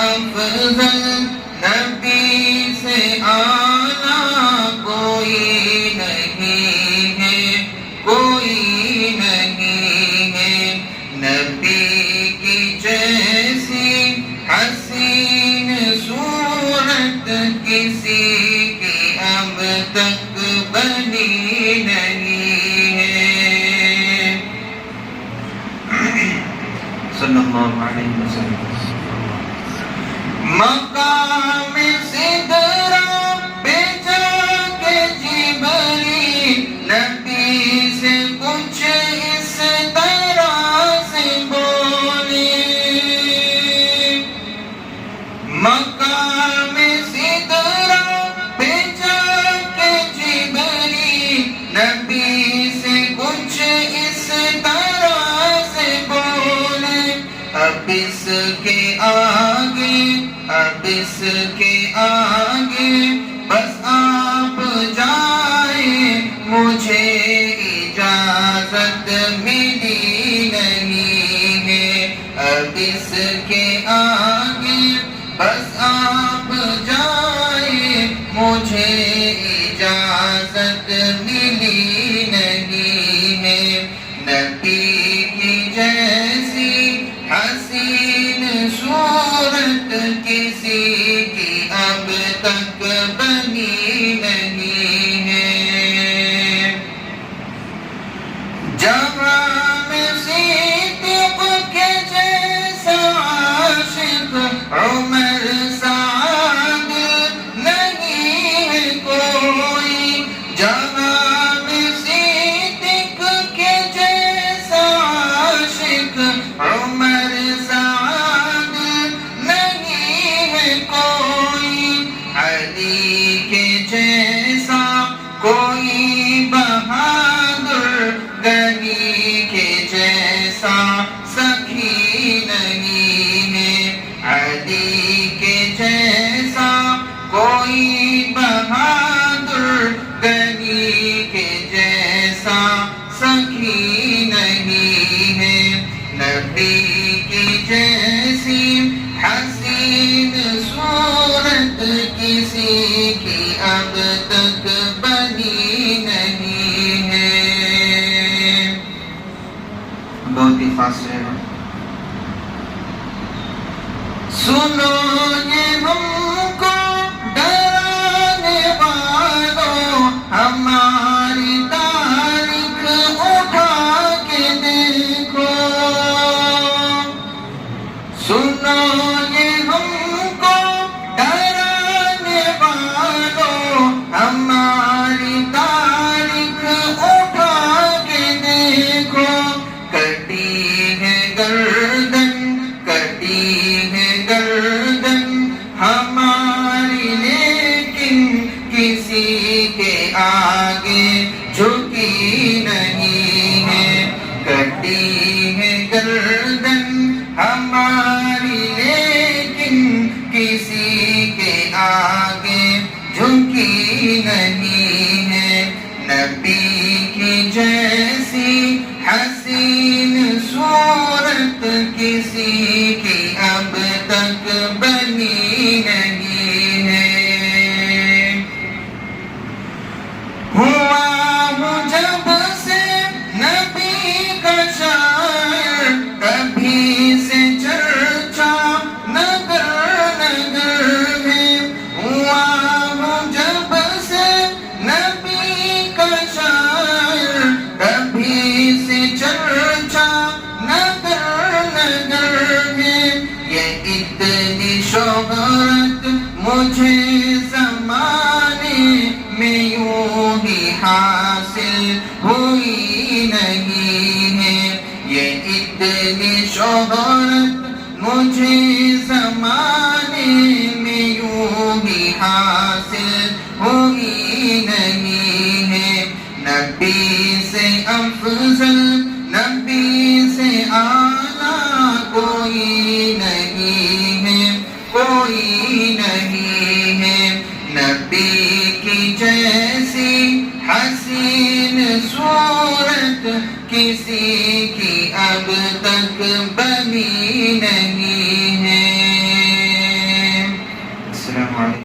افضل نبی سے اعلیٰ کوئی نہیں ہے، کوئی نہیں ہے، نبی کی جیسی حسین صورت کسی کی اب تک بنی نہیں ہے۔ صلی اللہ علیہ وسلم۔ مقام سدرہ پہ جا کے جبریل نبی سے کچھ اس طرح سے بولے، مقام سدرہ پہ جا کے جبریل نبی سے کچھ اس طرح سے بولے، اب اس کے آگے، اب اس کے آگے بس آپ جائیں، مجھے اجازت ملی نہیں ہے، اب اس کے آگے بس آپ جائیں، مجھے اجازت ملی نہیں ہے، نبی کی جیسی حسین صورت کسی کی اب تک بنی نہیں ہے۔ جہاں میں صدیق کے جیسا عاشق عمر سعد نہیں ہے کوئی، جہاں میں صدیق کے جیسا عاشق عمر سعد نہیں ہے کوئی، علی کے جیسا کوئی بہادر، غنی کے جیسا سخی نہیں ہے، علی کے جیسا کوئی بہادر، غنی کے جیسا سخی نہیں ہے، نبی کی جیسی حسین صورت کسی کی اب تک بنی نہیں ہے۔ بہت ہی خاص ہے۔ سنو یہ ہم کو ڈرانے والوں، ہماری تاریخ اٹھا کے دیکھو، سنو یہ ہم کو ڈرانے والوں، ہماری تاریخ اٹھا کے دیکھو، کٹی ہے گردن، کٹی ہے گردن ہماری، لیکن کسی کے آگے جھکی نہیں ہے، کٹی ہے گردن ہماری، لیکن کسی کے آگے جھکی نہیں ہے، نبی کی جیسی حسین صورت کسی کی اب تک بنی نہیں ہے۔ ہوا ہوں جب سے نبی کا شاعر، کبھی سے چرچا نگر نگر میں، ہوا ہوں جب سے نبی کا شاعر، کبھی سے چرچا نگر نگر میں، یہ اتنی شہرت مجھے زمانے میں یوں ہی حاصل ہوئی نہیں ہے، یہ اتنی شہرت مجھے